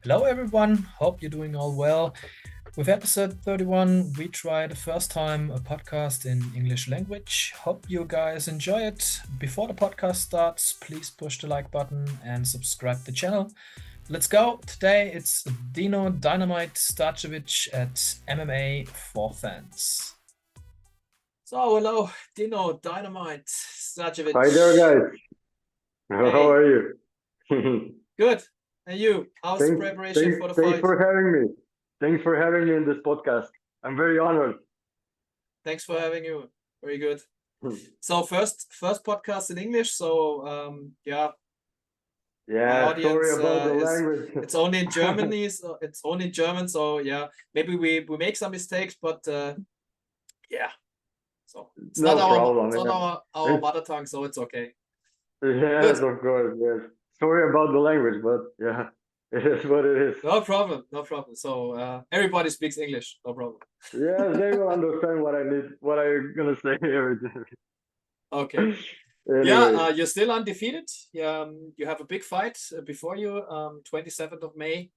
Hello, everyone. Hope you're doing all well. With episode 31, we try the first time a podcast in English language. Hope you guys enjoy it. Before the podcast starts, please push the like button and subscribe the channel. Let's go. Today it's Dino Dynamite Starcevic at MMA for fans. So, hello, Dino Dynamite Starcevic. Hi there, guys. How are you? Good. And you? How's the preparation for the fight? Thanks for having me. Thanks for having me in this podcast. I'm very honored. Thanks for having you. Very good. So first podcast in English. So yeah. Yeah. Sorry about the language. It's only in Germany. So it's only in German. So yeah, maybe we make some mistakes, but yeah. So it's no not problem. It's not our mother tongue, so it's okay. Yes, of course. Yes. Sorry about the language, but yeah, it is what it is. No problem. No problem. So everybody speaks English. No problem. Yeah, they will understand what I'm gonna say here. Okay. Anyway. Yeah, you're still undefeated. You have a big fight before you, 27th of May.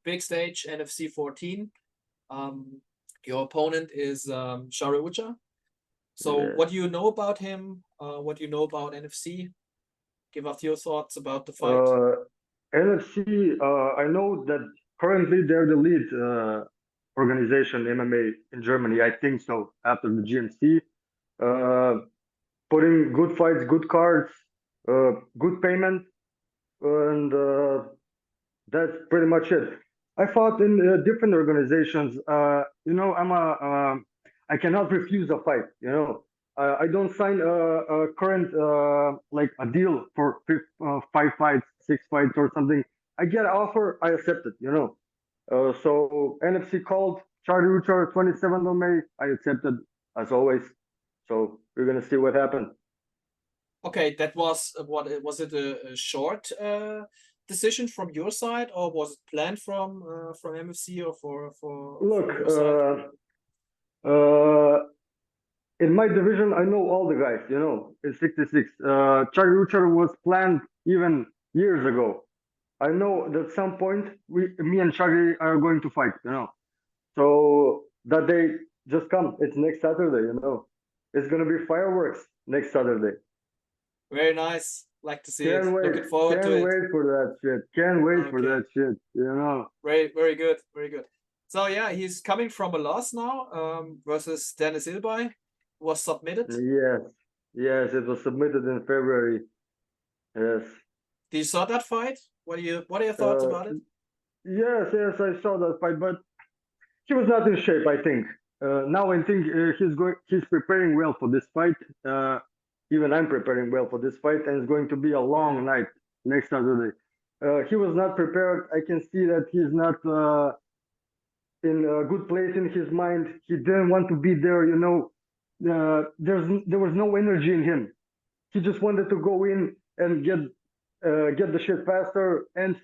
Big stage, NFC 14. Your opponent is Cagri Ucar. So Yeah. what do you know about him? What do you know about NFC? Give us your thoughts about the fight. NFC, I know that currently they're the lead organization MMA in Germany. I think so. After the GMC, putting good fights, good cards, good payment, and that's pretty much it. I fought in different organizations. I cannot refuse a fight. I don't sign a current like a deal for 5 fights, 6 fights or something. I get an offer, I accept it. So NFC called Cagri Ucar 27th of May. I accepted as always. So we're gonna see what happens. Okay, that was was it a short decision from your side, or was it planned from MFC or for Look, your side? In my division, I know all the guys, in 66. Cagri Ucar was planned even years ago. I know that at some point, me and Cagri are going to fight, So that day just come. It's next Saturday, It's going to be fireworks next Saturday. Very nice. Like to see it. Looking forward to it. Can't wait for that shit. Can't wait for that shit, Very, very good. Very good. So yeah, he's coming from a loss now versus Deniz Ilbay. Was submitted. Yes, it was submitted in February. Yes. Do you saw that fight? What are your thoughts about it? Yes, I saw that fight, but he was not in shape, I think. Now I think he's preparing well for this fight. Even I'm preparing well for this fight, and it's going to be a long night next Saturday. He was not prepared. I can see that he's not in a good place in his mind. He didn't want to be there, there was no energy in him. He just wanted to go in and get the shit faster and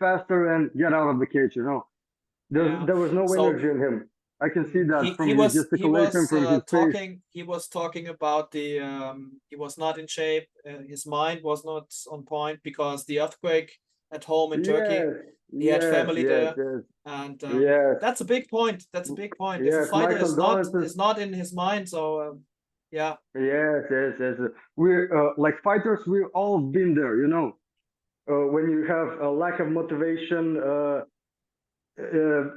get out of the cage. There was no energy in him. I can see that from his gesticulation, from his face. He was talking about he was not in shape. His mind was not on point because the earthquake at home in Turkey. He had family there, and that's a big point. That's a big point. If a fighter is not in his mind, so yeah. Yes. We're like fighters. We've all been there, when you have a lack of motivation,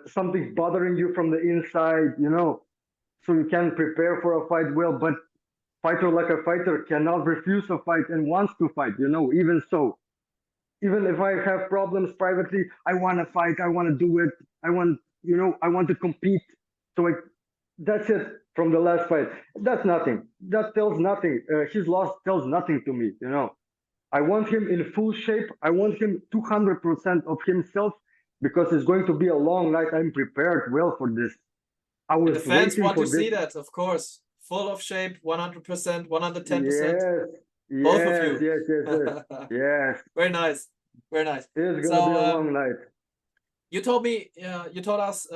something's bothering you from the inside, so you can prepare for a fight well. But fighter like a fighter cannot refuse a fight and wants to fight, even so. Even if I have problems privately, I want to fight. I want to do it. I want to compete. So that's it from the last fight. That's nothing. That tells nothing. His loss tells nothing to me, I want him in full shape. I want him 200% of himself because it's going to be a long night. I'm prepared well for this. The fans want to see that, of course. Full of shape, 100%, 110%. Both of you. Yes. Very nice. Very nice. It's gonna be a long night. You told us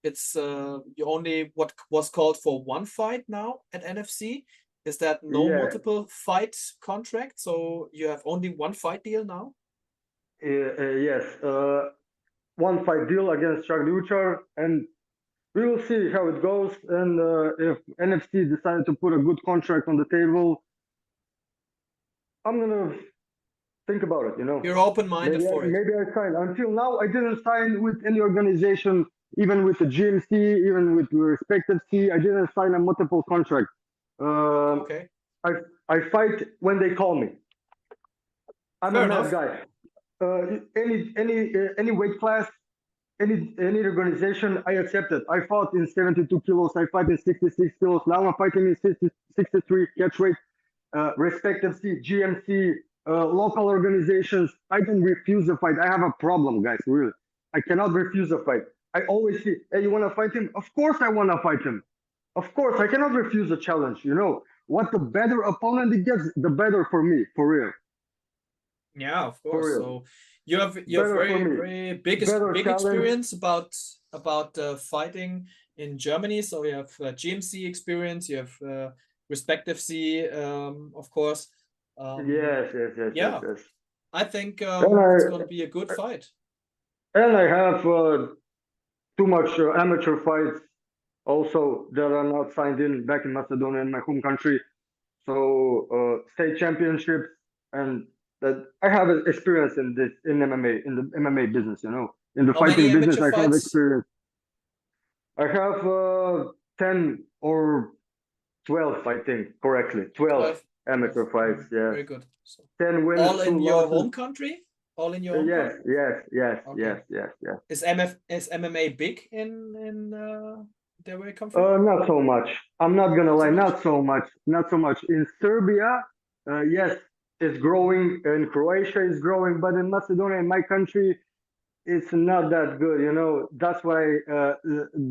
it's you only what was called for one fight now at NFC. Is that no multiple fight contract? So you have only one fight deal now? Yes. one fight deal against Cagri Ucar, and we will see how it goes. And if NFC decided to put a good contract on the table, I'm gonna think about it. You're open-minded for it. Maybe I sign. Until now, I didn't sign with any organization, even with the GMC, even with the respective C. I didn't sign a multiple contract. Okay. I fight when they call me. I'm Fair a enough. mad guy. Any weight class, any organization, I accept it. I fought in 72 kilos. I fight in 66 kilos. Now I'm fighting in 63 catch weight. Respective C, GMC, local organizations. I don't refuse a fight. I have a problem, guys. Really, I cannot refuse a fight. I always see, hey, you want to fight him? Of course, I want to fight him. Of course, I cannot refuse a challenge. What the better opponent he gets, the better for me, for real. Yeah, of For course. real. So you have Better for me. very big Better challenge. experience about fighting in Germany. So you have GMC experience. You have respective C, of course. Yes. Yeah. Yes. I think it's going to be a good fight. And I have too much amateur fights also that are not signed in back in Macedonia, in my home country. So state championships, and that I have experience in MMA, in the MMA business. In the How many fighting business, amateur I have fights? experience. I have 10 or 12, I think, correctly. 12 amateur fights. Yeah. Very good. So 10 wins, all in 2 your losses. home country? All in your home Yes, country? yes. Okay. Is MMA big in where you come from? Not so much. I'm not gonna lie, Not so not so much. In Serbia, yes, it's growing, and Croatia is growing, but in Macedonia, in my country, it's not that good. That's why.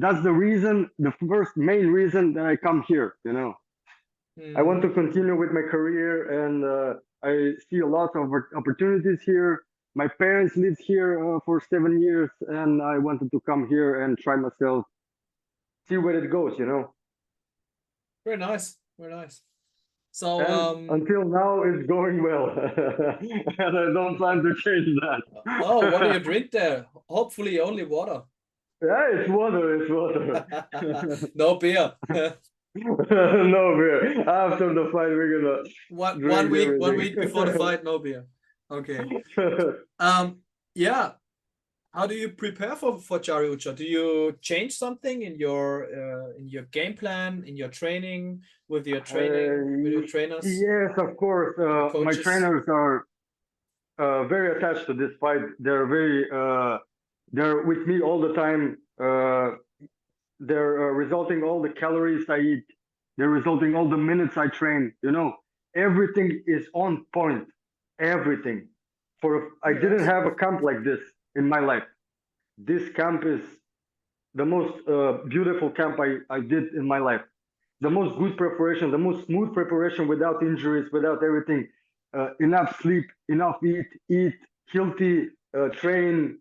That's the reason, the first main reason that I come here. I want to continue with my career, and I see a lot of opportunities here. My parents lived here for 7 years, and I wanted to come here and try myself, see where it goes. Very nice. Very nice. So until now, it's going well, and I don't plan to change that. Oh, what do you drink there? Hopefully, only water. Yeah, it's water. No beer. No beer. After the fight, we're gonna one week before the fight, no beer. Okay. Yeah. How do you prepare for Cagri Ucar? Do you change something in your game plan, in your training, with your trainers? Yes, of course. My trainers are very attached to this fight. They're they're with me all the time. They're resulting all the calories I eat. They're resulting all the minutes I train. Everything is on point. Everything. I didn't have a camp like this in my life. This camp is the most beautiful camp I did in my life. The most good preparation, the most smooth preparation, without injuries, without everything. Enough sleep, enough eat healthy, train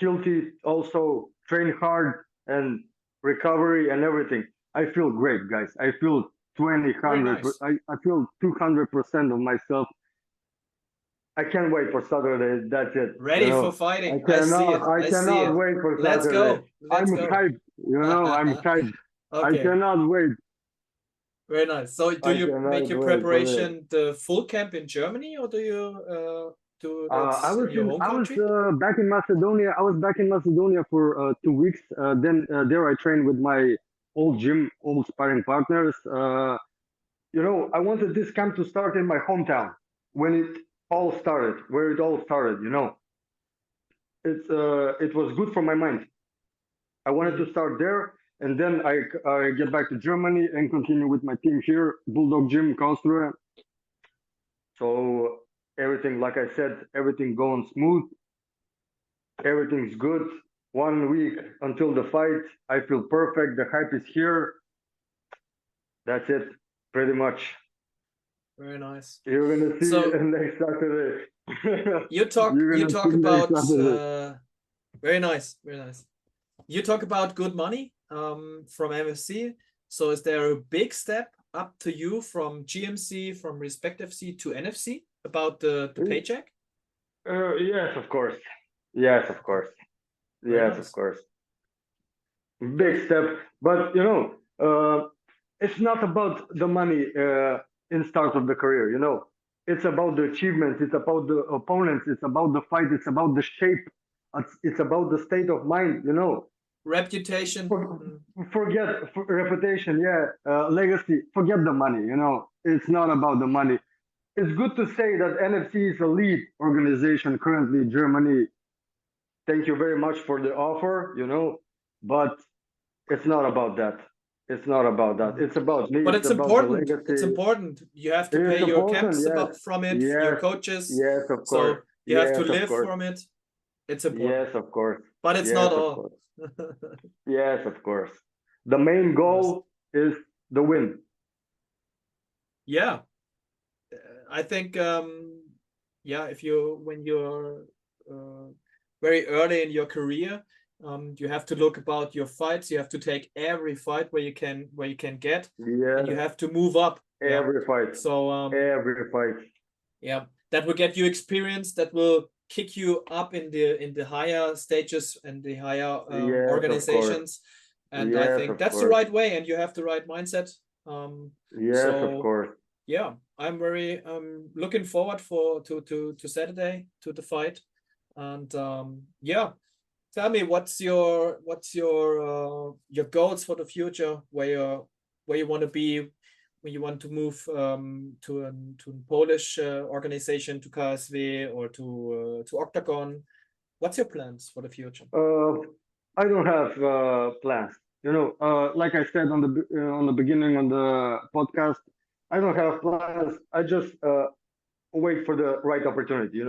healthy, also train hard, and recovery and everything. I feel great, guys. I feel 200. Nice. I feel 200% of myself. I can't wait for Saturday. That's it. Ready for fighting. I cannot wait for Saturday. Let's go. I'm hyped. I'm hyped. Okay. I cannot wait. Very nice. So do you make your preparation the full camp in Germany, or do you do that in your home country? I was back in Macedonia. I was back in Macedonia for 2 weeks. Then there I trained with my old gym, old sparring partners. I wanted this camp to start in my hometown when it all started, where it all started. It was good for my mind. I wanted to start there, and then I get back to Germany and continue with my team here, Bulldog Gym, Karlsruhe. So everything, like I said, everything going smooth. Everything's good. 1 week until the fight, I feel perfect. The hype is here. That's it, pretty much. Very nice. You're gonna see next Saturday. You talk about very nice. You talk about good money from MFC. So is there a big step up to you from GMC, from respective C to NFC about the paycheck? Yes, of course. Yes, of course. Very Yes, of nice. course. Big step. But it's not about the money in start of the career. It's about the achievements. It's about the opponents. It's about the fight. It's about the shape. It's about the state of mind. Reputation. For, forget reputation. Yeah, legacy. Forget the money. It's not about the money. It's good to say that NFC is a lead organization currently in Germany. Thank you very much for the offer. But it's not about that. It's not about that. It's about me. But It's it's about the important. It's legacy. important. You have to It's pay your important. camps Yes. about from it, your Yes. coaches. Yes, of course. So you have to Yes, of live course. from it. It's important. Yes, of course. But it's Yes, not of all. course. Yes, of course. The main goal is the win. Yeah. I think if when you're very early in your career, you have to look about your fights. You have to take every fight where you can get, Yeah. and you have to move up. Every fight. So every fight. Yeah, that will get you experience. That will kick you up in the higher stages and the higher Yes, organizations. And I Yes, think of that's the course. right way, and you have the right mindset. Yes, of So course. yeah, I'm very looking forward to Saturday, to the fight. And yeah, tell me what's your goals for the future, where you want to be, when you want to move to a Polish organization, to KSW or to Octagon. What's your plans for the future? I don't have plans. Like I said on the beginning on the podcast, I don't have plans. I just wait for the right opportunity.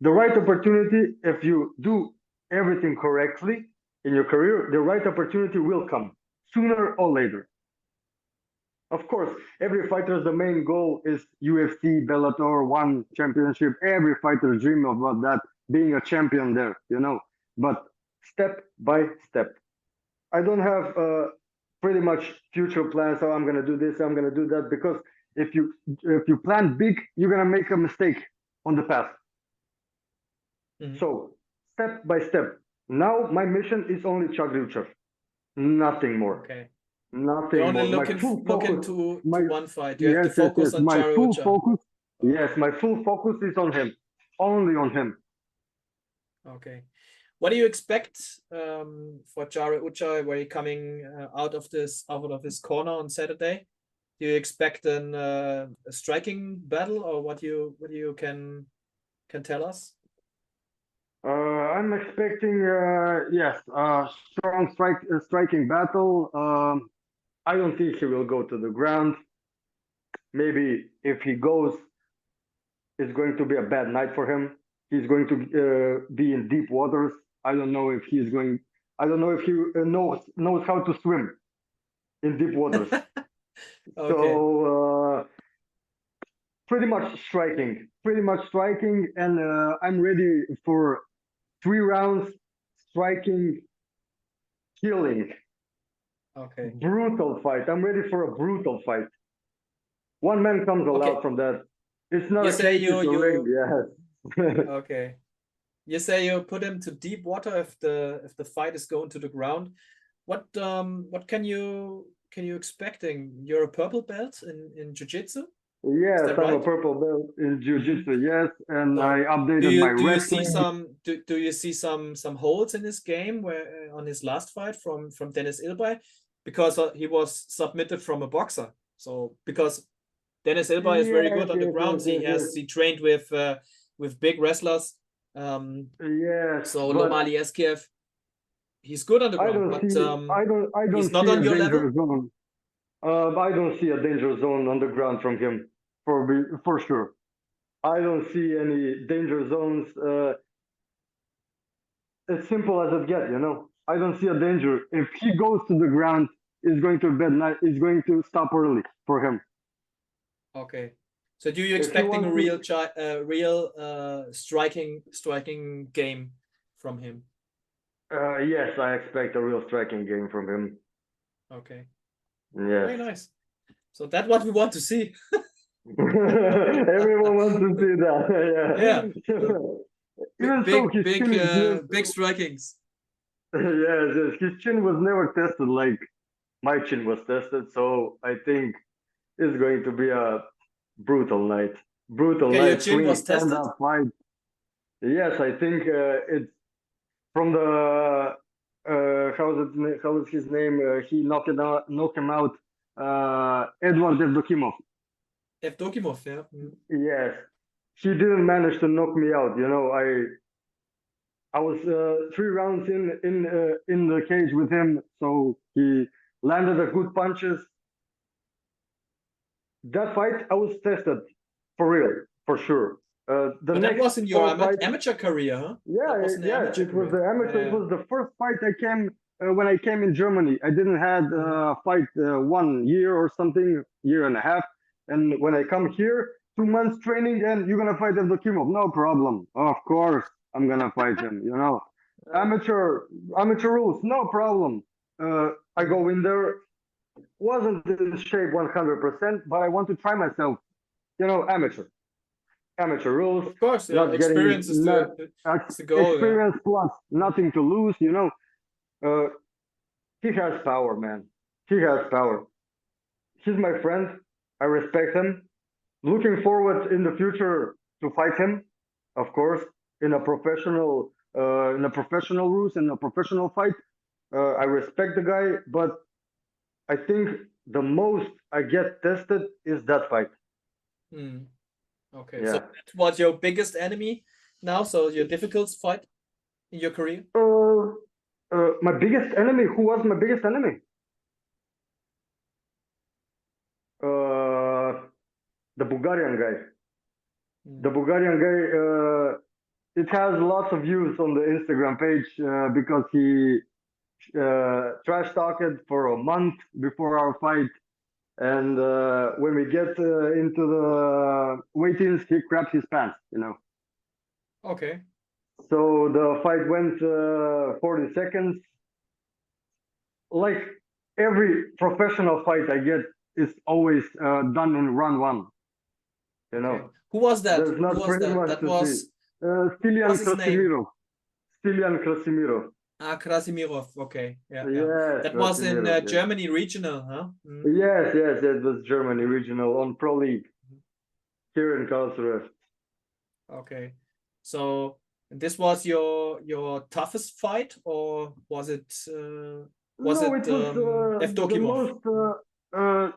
The right opportunity. If you do everything correctly in your career, the right opportunity will come sooner or later. Of course, every fighter's the main goal is UFC, Bellator, one championship. Every fighter dream about that, being a champion there. But step by step. I don't have pretty much future plans. Oh, I'm gonna do this. I'm gonna do that. Because if you plan big, you're gonna make a mistake on the path. So step by step. Now my mission is only Cagri Ucar. Nothing more. Okay. Nothing You're only more. My looking full focus. to My one fight. You have to yes, yes, focus yes. on My Cagri full Ucar. focus. Yes, my full focus is on him. Only on him. Okay. What do you expect for Cagri Ucar, where he coming out of this corner on Saturday? Do you expect a striking battle, or what you can tell us? I'm expecting yes, strong striking battle. I don't think he will go to the ground. Maybe if he goes, it's going to be a bad night for him. He's going to be in deep waters. I don't know if he's going. I don't know if he knows how to swim in deep waters. Okay. So pretty much striking, and I'm ready for 3 rounds, striking, killing. Okay. Brutal fight. I'm ready for a brutal fight. One man comes allowed from that. It's not You a say cage, it's a ring. Yes. Okay. You say you put him to deep water if the fight is going to the ground. What can you expecting? You're a purple belt in jiu-jitsu? Yes, I'm a right? purple belt in jiu-jitsu. Yes, and So I updated my wrestling. Do you see some holes in his game where on his last fight from Deniz Ilbay, because he was submitted from a boxer. So because Deniz Ilbay is very good on the ground. He trained with big wrestlers. Yes. So Nomali Eskiev, he's good on the ground, but I don't he's not see on a your danger level. zone. I don't see a danger zone on the ground from him for sure. I don't see any danger zones. As simple as it gets. I don't see a danger. If he goes to the ground, it's going to bed night. It's going to stop early for him. Okay. So do you expecting a real striking game from him? Yes, I expect a real striking game from him. Okay. Yes. Very nice. So that's what we want to see. Everyone wants to see that. Yeah. Even so, he's killing big strikings. Yes, yes. His chin was never tested like my chin was tested, so I think it's going to be a brutal night. Brutal Okay, your night, chin clean was tested? stand-up fight. Yes, I think it's from the how is his name? He knocked him out. Edward Evdokimov. Evdokimov, yeah. Mm. Yes, he didn't manage to knock me out. I was 3 rounds in the cage with him, so he landed a good punches. That fight, I was tested for real, for sure. The But that next was in your four fights, amateur career, huh? yeah, That was in the yes, amateur it was career. the Yeah, amateur. It yeah. was the first fight I came when I came in Germany. I didn't had Mm. fight 1 year or something, year and a half. And when I come here, 2 months training, and you're gonna fight Evdokimov, no problem. Of course, I'm gonna fight him. Uh, Amateur, amateur rules, no problem. I mm. go in there, wasn't in shape 100%, but I want to try myself. Amateur amateur rules, Of course, yeah. not getting Experience not is the goal, yeah. experience plus nothing to lose. Uh, he has power, man. He has power. He's my friend. I respect him. Looking forward in the future to fight him, of course, in a professional rules, in a professional fight. I respect the guy, but I think the most I get tested is that fight. Mm. Okay, so Yeah. that was your biggest enemy now? So your difficult fight in your career? My biggest enemy. Who was my biggest enemy? Uh, the Bulgarian guy. The Mm. Bulgarian guy. It has lots of views on the Instagram page because he trash talked for a month before our fight, and when we get into the weigh-ins, he craps his pants. Okay. So the fight went 40 seconds. Like every professional fight I get is always done in round one. You Okay. know, Who was that? there's Who not was pretty that? much That to see. was, what Stilian was his name? Krasimirov. Stilian Krasimirov. Ah, Krasimirov. Okay. Yeah, yeah. Yes, That was in Krasimirov. Yes. Germany regional, huh? Mm. Yes, yes, it was Germany regional on Pro League here in Karlsruhe. Okay. So this was your toughest fight, or was No, it it was the Evdokimov? most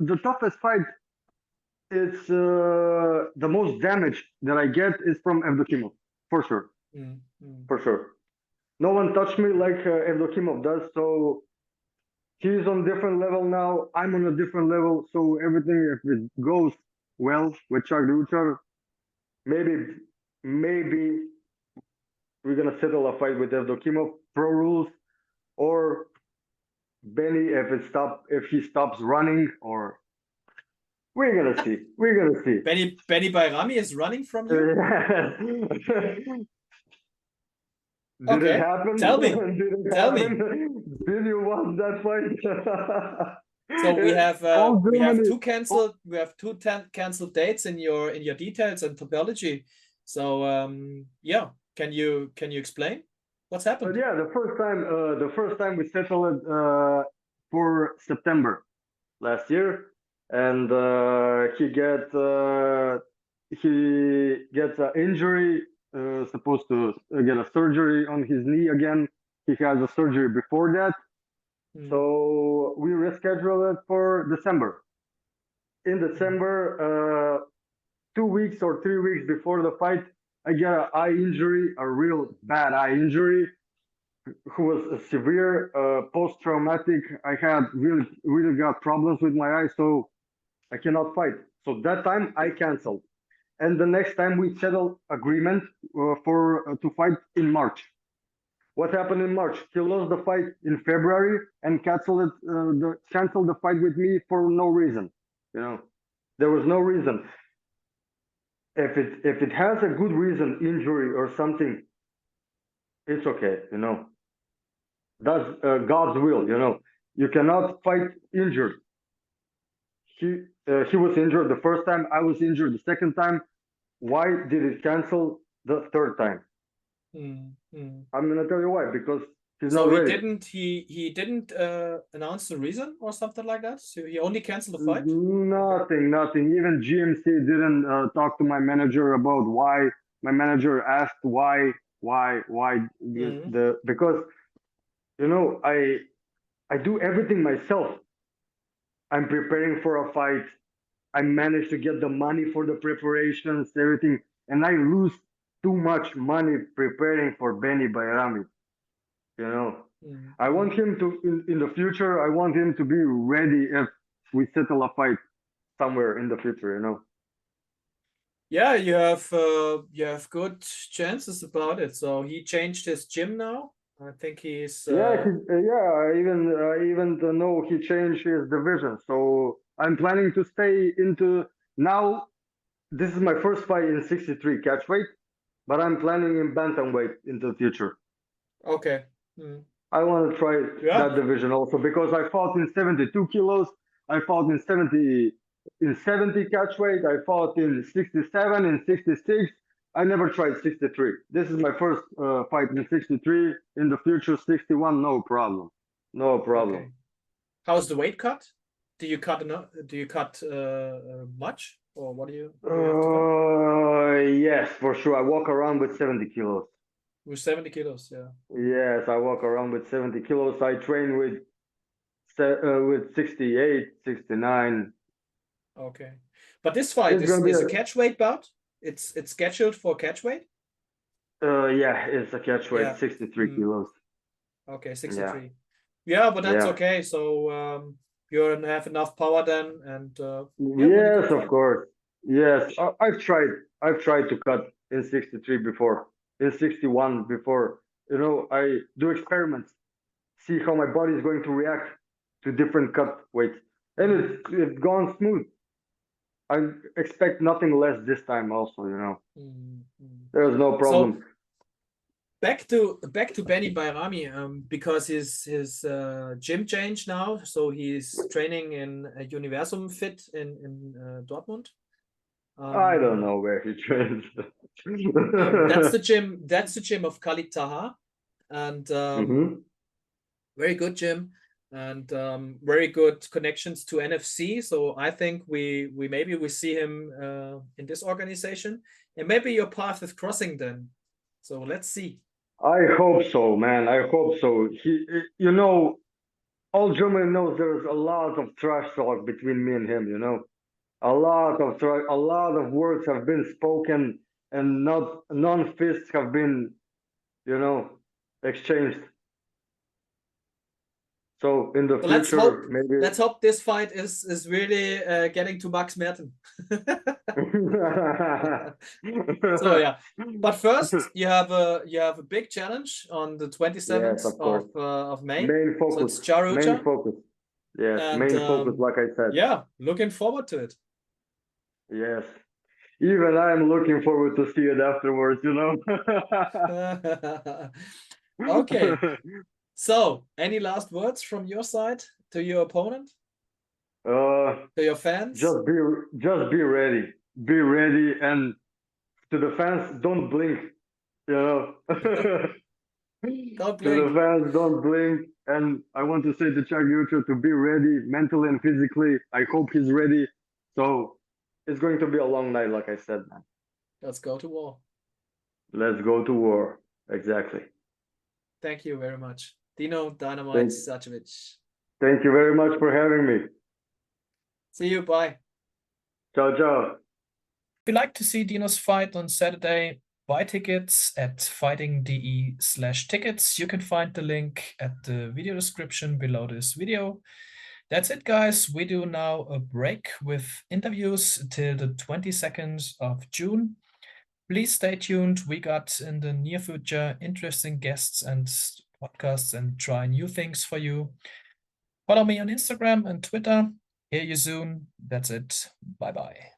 the toughest fight. It's the most damage that I get is from Evdokimov, for sure, Mm, mm. for sure. No one touched me like Evdokimov does, so he's on different level now. I'm on a different level, so everything if it goes well with Cagri Ucar, maybe we're gonna settle a fight with Evdokimov pro rules or Benny if he stops running or we're gonna see. We're gonna see. Benny Bajrami is running from you? Did it Okay. happen? Tell me. Did it Tell me. happen? Did you watch that fight? So All we have Germany. two canceled dates in your details and topology. So yeah, can you explain what's happened? Yeah, the first time we settled it for September last year, and he gets an injury, supposed to get a surgery on his knee again. He has a surgery before that, Mm, so we rescheduled it for December. In mm, December, 2 weeks or 3 weeks before the fight, I get an eye injury, a real bad eye injury, who was severe, post-traumatic. I had really got problems with my eye, so I cannot fight. So that time I canceled, and the next time we settled agreement for to fight in March. What happened in March? He lost the fight in February and canceled the fight with me for no reason. You know, there was no reason. If it has a good reason, injury or something, it's okay. That's God's will. You cannot fight injured. He was injured the first time. I was injured the second time. Why did it cancel the third time? mm, mm. I'm gonna tell you why. Because He's not So ready. he didn't announce the reason or something like that. So he only canceled the fight. Nothing. Even GMC didn't talk to my manager about why. My manager asked why Mhm. because I do everything myself. I'm preparing for a fight. I managed to get the money for the preparations, everything, and I lose too much money preparing for Benny Bajrami. You know, I want Mhm. him to in the future. I want him to be ready if we settle a fight somewhere in the future. Yeah, you have good chances about it. So he changed his gym now. I think he's I even know he changed his division. So I'm planning to stay into now. This is my first fight in 63 catch weight, but I'm planning in bantamweight in the future. okay. Mhm. I want to try Yeah. that division also because I fought in 72 kilos. I fought in 70 catch weight. I fought in 67, in 66. I never tried 63. This is my first fight in 63. In the future, 61, no problem. No problem. Okay. How's the weight cut? Do you cut much, or what do you have to cut? Yes, for sure. I walk around with 70 kilos. With 70 kilos, yeah. Yes, I walk around with 70 kilos. I train with 68, 69. Okay. But this fight It's gonna be is a a catch weight bout. It's scheduled for catch weight. yeah, it's a catch weight, Yeah. 63 Mm. kilos. Okay, Yeah, 63. Yeah, but that's yeah. okay. So you have enough power then, and yeah, really good Yes, of fight. course. Yes, I've tried. I've tried to cut in 63 before, in 61 before. I do experiments, see how my body is going to react to different cut weights, and Mm, it's gone smooth. I expect nothing less this time also. mm. There's no So problem. back to Benny Bajrami, because his gym changed now, so he's training in Universum Fit in Dortmund. I don't Um, know where he trains. that's the gym. That's the gym of Khalid Taha, and hmm very good gym, and very good connections to NFC. So I think we maybe we see him in this organization, and maybe your path is crossing then. So let's see. I hope so, man. I hope so. All Germany knows there's a lot of trash talk between me and him. A lot of words have been spoken and not non-fists have been, you know, exchanged. So in the So future, maybe. let's hope this fight is really getting to Max Merten. So yeah, but first you have a big challenge on the Yes, 27th of course. of May. Main So focus. it's Main Jaruja, focus. Yes, and main focus, like I said. yeah, looking forward to it. Yes. Even I'm looking forward to see it afterwards. Okay, so any last words from your side to your opponent, uh, to your fans? just be ready. Be ready, and to the fans, don't blink. You know. Don't To the blink. fans, don't blink. And I want to say to Cagri Ucar to be ready mentally and physically. I hope he's ready. So it's going to be a long night, like I said, man. Let's go to war. Let's go to war. Exactly. Thank you very much. Dino Dynamite Thank, Starcevic. thank you very much for having me. See you. Bye. Ciao, ciao. If you'd like to see Dino's fight on Saturday, buy tickets at fighting.de/tickets. You can find the link at the video description below this video. That's it, guys. We do now a break with interviews till the 22nd of June. Please stay tuned. We got in the near future interesting guests and podcasts and try new things for you. Follow me on Instagram and Twitter. Hear you soon. That's it. Bye bye.